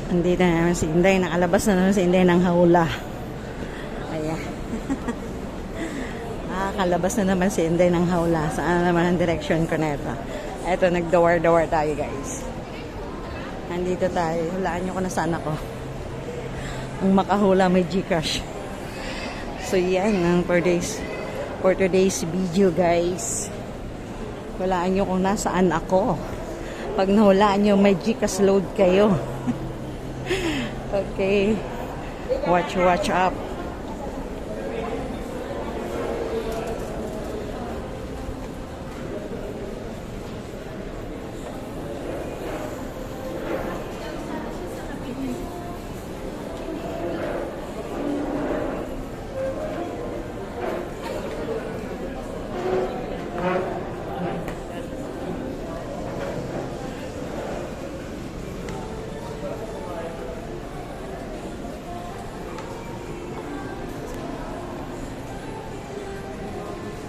Andito na naman si Inday. Nakalabas na naman si Inday ng hawla. Ayan. Nakakalabas na naman si Inday ng hawla. Saan naman ang direction ko na ito. Eto, nagdawar-dawar tayo guys. Nandito tayo. Hulaan nyo kung nasaan ako. Ang makahula may Gcash. So yan ang for today's video guys. Hulaan nyo kung nasaan ako. Pag nahulaan nyo may Gcash load kayo. Okay. Watch up.